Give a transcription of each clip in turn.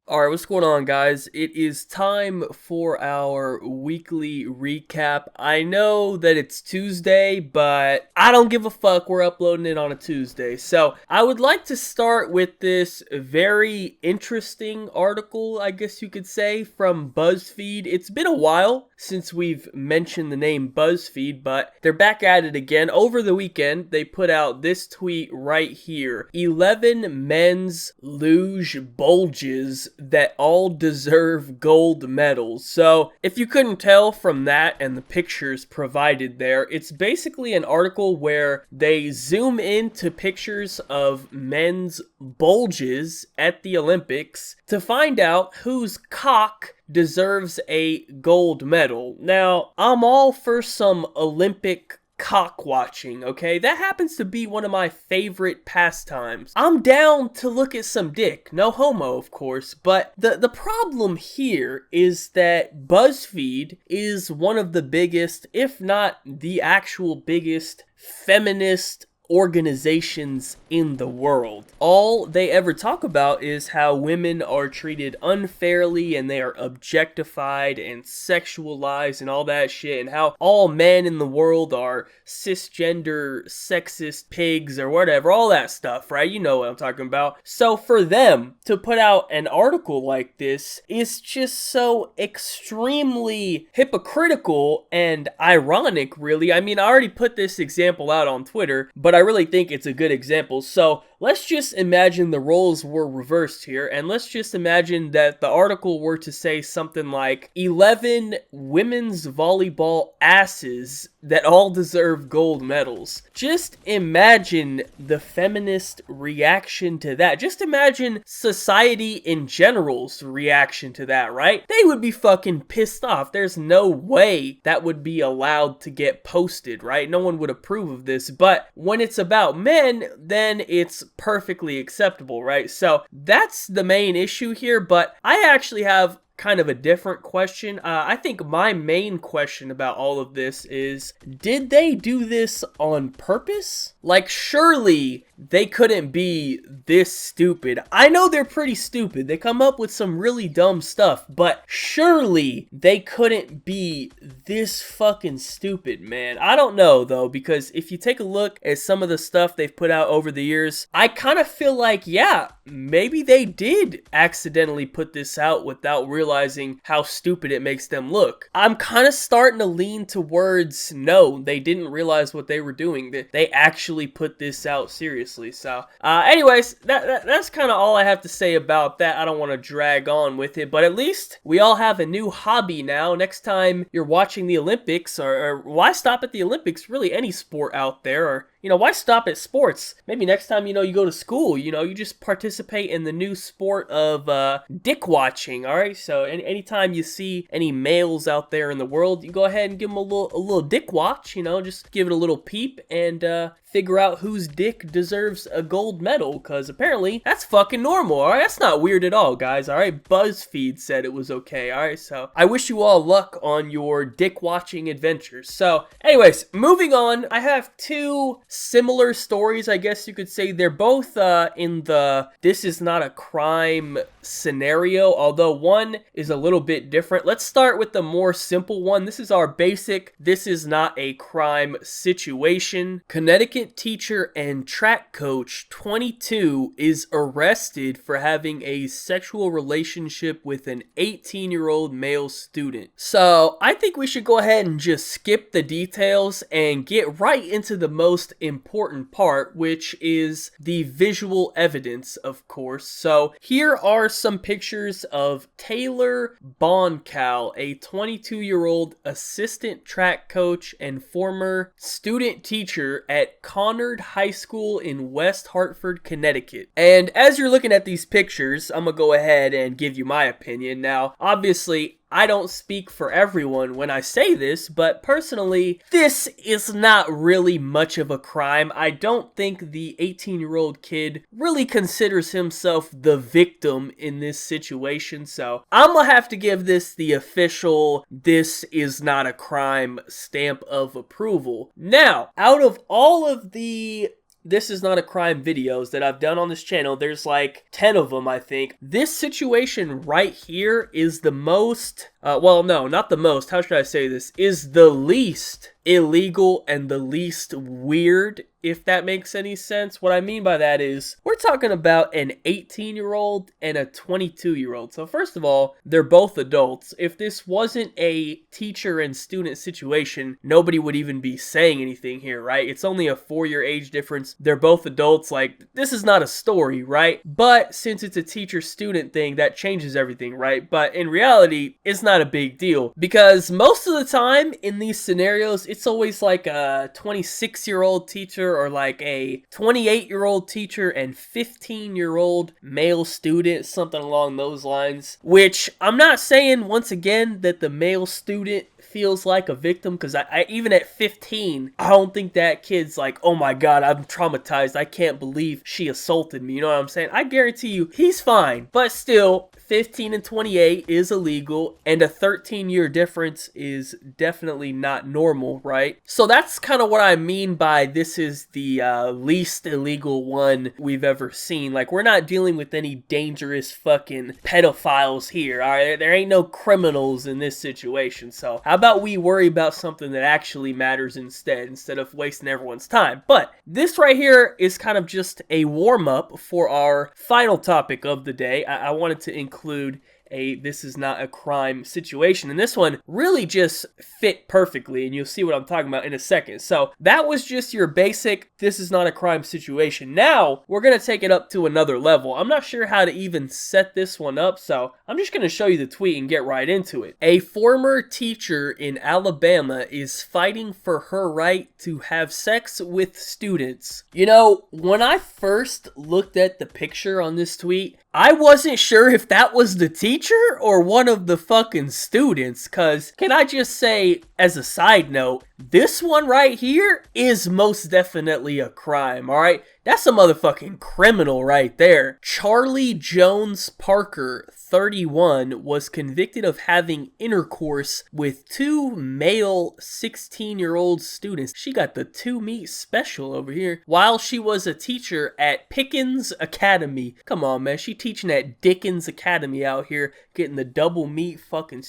Alright, what's going on, guys? It is time for our weekly recap. I know that it's Tuesday, but I don't give a fuck. We're uploading it on a Tuesday. So, I would like to start with this very interesting article, I guess you could say, from BuzzFeed. It's been a while since we've mentioned the name BuzzFeed, but they're back at it again. Over the weekend, they put out this tweet right here. 11 men's luge bulges that all deserve gold medals. So, if you couldn't tell from that and the pictures provided there, it's basically an article where they zoom into pictures of men's bulges at the Olympics to find out whose cock deserves a gold medal. Now, I'm all for some Olympic cock watching, okay? That happens to be one of my favorite pastimes. I'm down to look at some dick. No homo, of course. But the problem here is that BuzzFeed is one of the biggest, if not the actual biggest, feminist organizations in the world. All they ever talk about is how women are treated unfairly and they are objectified and sexualized and all that shit, and how all men in the world are cisgender, sexist pigs or whatever, all that stuff, right? You know what I'm talking about. So for them to put out an article like this is just so extremely hypocritical and ironic, really. I mean, I already put this example out on Twitter, but I really think it's a good example. So let's just imagine the roles were reversed here, and let's just imagine that the article were to say something like 11 women's volleyball asses that all deserve gold medals. Just imagine the feminist reaction to that. Just imagine society in general's reaction to that, right? They would be fucking pissed off. There's no way that would be allowed to get posted, right? No one would approve of this. But when it's about men, then it's perfectly acceptable, right? So that's the main issue here, but I actually have kind of a different question. I think my main question about all of this is, did they do this on purpose? Like, surely they couldn't be this stupid. I know they're pretty stupid. They come up with some really dumb stuff, but surely they couldn't be this fucking stupid, man. I don't know, though, because if you take a look at some of the stuff they've put out over the years, I kind of feel like, yeah, maybe they did accidentally put this out without realizing how stupid it makes them look. I'm kind of starting to lean towards, no, they didn't realize what they were doing. That they actually put this out seriously. So, anyways, that's kind of all I have to say about that. I don't want to drag on with it, but at least we all have a new hobby now. Next time you're watching the Olympics, or why stop at the Olympics? Really, any sport out there, or why stop at sports? Maybe next time, you go to school, you just participate in the new sport of dickwatching, alright? So anytime you see any males out there in the world, you go ahead and give them a little dick watch, just give it a little peep and figure out whose dick deserves a gold medal, because apparently that's fucking normal, alright? That's not weird at all, guys, alright? BuzzFeed said it was okay, alright? So I wish you all luck on your dick watching adventures. So anyways, moving on, I have two similar stories, I guess you could say. They're both in the this is not a crime scenario, although one is a little bit different. Let's start with the more simple one. This is our basic this is not a crime situation. Connecticut teacher and track coach, 22, is arrested for having a sexual relationship with an 18-year-old male student. So I think we should go ahead and just skip the details and get right into the most important part, which is the visual evidence, of course. So here are some pictures of Taylor Boncal, a 22-year-old assistant track coach and former student teacher at Conard High School in West Hartford, Connecticut. And as you're looking at these pictures, I'm gonna go ahead and give you my opinion. Now, obviously, I don't speak for everyone when I say this, but personally, this is not really much of a crime. I don't think the 18-year-old kid really considers himself the victim in this situation, so I'm gonna have to give this the official "this is not a crime" stamp of approval. Now, out of all of the This Is Not a Crime videos that I've done on this channel. There's like 10 of them, I think. This situation right here is the most, well, no, not the most, how should I say this, is the least illegal and the least weird, if that makes any sense. What I mean by that is, we're talking about an 18-year-old and a 22-year-old. So first of all, they're both adults. If this wasn't a teacher and student situation, nobody would even be saying anything here, right? It's only a 4-year age difference. They're both adults. Like, this is not a story, right? But since it's a teacher-student thing, that changes everything, right? But in reality, it's not a big deal, because most of the time in these scenarios, it's always like a 26-year-old teacher or like a 28-year-old teacher and 15-year-old male student, something along those lines. Which, I'm not saying, once again, that the male student feels like a victim, because I even at 15, I don't think that kid's like, oh my god, I'm traumatized, I can't believe she assaulted me, you know what I'm saying? I guarantee you, he's fine. But still, 15 and 28 is illegal, and a 13-year difference is definitely not normal, right? So that's kind of what I mean by this is the least illegal one we've ever seen. Like, we're not dealing with any dangerous fucking pedophiles here, alright? There ain't no criminals in this situation, so how about we worry about something that actually matters instead of wasting everyone's time? But this right here is kind of just a warm-up for our final topic of the day. I wanted to include a This Is Not a Crime situation, and this one really just fit perfectly, and you'll see what I'm talking about in a second. So that was just your basic This Is Not a Crime situation. Now we're gonna take it up to another level. I'm not sure how to even set this one up, so I'm just gonna show you the tweet and get right into it. A former teacher in Alabama is fighting for her right to have sex with students. You know, when I first looked at the picture on this tweet, I wasn't sure if that was the teacher or one of the fucking students, cause can I just say, as a side note, this one right here is most definitely a crime, alright? That's a motherfucking criminal right there. Charlie Jones Parker, 31, was convicted of having intercourse with 2 male 16-year-old students. She got the 2 meat special over here. While she was a teacher at Pickens Academy. Come on, man. She teaching at Dickens Academy out here, getting the double meat fucking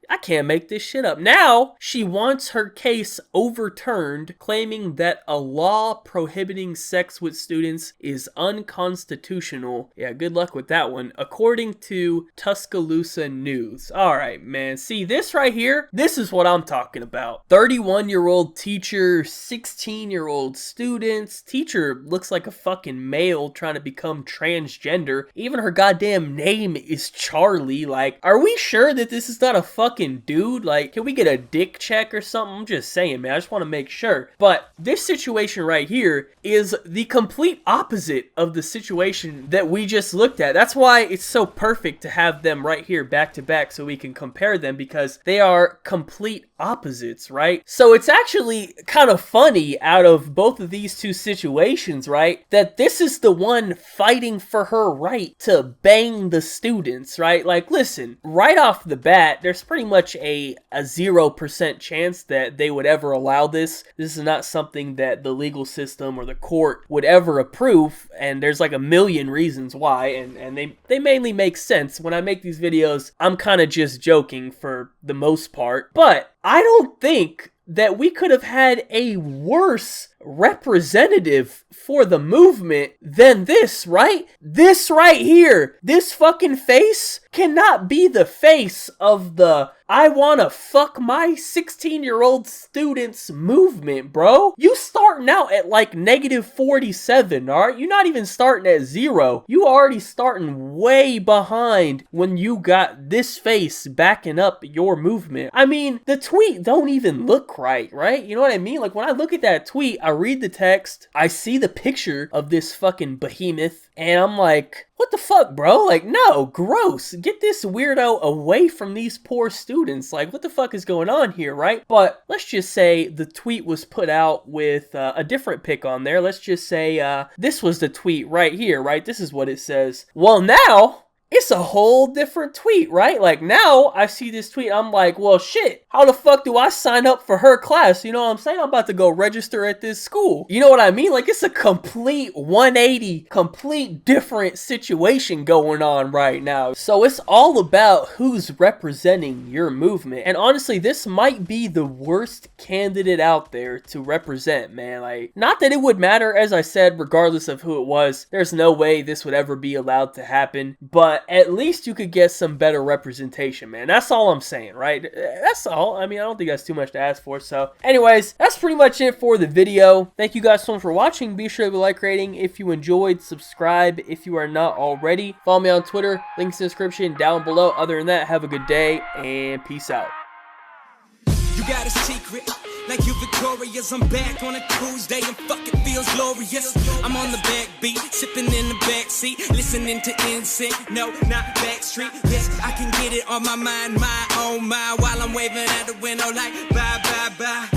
I can't make this shit up. Now, she wants her case overturned, claiming that a law prohibiting sex with students is unconstitutional. Yeah, good luck with that one, according to Tuscaloosa News. Alright, man. See, this right here, this is what I'm talking about. 31-year-old teacher, 16-year-old students. Teacher looks like a fucking male trying to become transgender. Even her goddamn name is Charlie. Like, are we sure that this is not a fucking dude? Like, can we get a dick check or something? I'm just saying, man. I just want to make sure. But this situation right here is the complete opposite of the situation that we just looked at. That's why it's so perfect to have them right here back to back so we can compare them, because they are complete opposites, right? So it's actually kind of funny out of both of these two situations, right, that this is the one fighting for her right to bang the students, right? Like, listen, right off the bat, there's pretty much a 0% chance that they would ever allow this. This is not something that the legal system or the court would ever approve, and there's like a million reasons why, and they mainly make sense. When I make these videos, I'm kind of just joking for the most part, but I don't think that we could have had a worse representative for the movement than this, right? This right here, this fucking face cannot be the face of the I wanna fuck my 16-year-old students movement, bro. You starting out at like -47, alright? You're not even starting at 0. You already starting way behind when you got this face backing up your movement. I mean, the tweet don't even look right? You know what I mean? Like, when I look at that tweet, I read the text, I see the picture of this fucking behemoth, and I'm like, what the fuck, bro? Like, no, gross. Get this weirdo away from these poor students. Like, what the fuck is going on here, right? But let's just say the tweet was put out with a different pic on there. Let's just say this was the tweet right here, right? This is what it says. Well, now it's a whole different tweet, right? Like, now I see this tweet, I'm like, well, shit, how the fuck do I sign up for her class? You know what I'm saying? I'm about to go register at this school. You know what I mean? Like, it's a complete 180, complete different situation going on right now. So it's all about who's representing your movement. And honestly, this might be the worst candidate out there to represent, man. Like, not that it would matter, as I said, regardless of who it was. There's no way this would ever be allowed to happen, but at least you could get some better representation, man. That's all I'm saying, right? That's all. I mean, I don't think that's too much to ask for. So anyways, that's pretty much it for the video. Thank you guys so much for watching. Be sure to leave a like rating if you enjoyed. Subscribe if you are not already. Follow me on Twitter. Links in the description down below. Other than that, have a good day and peace out. You got a secret, like you victorious. I'm back on a Tuesday and fucking feels glorious. I'm on the backbeat, sipping in the backseat, listening to NSYNC. No, not Backstreet. Yes, I can get it on my mind, my own mind, while I'm waving out the window like bye, bye, bye.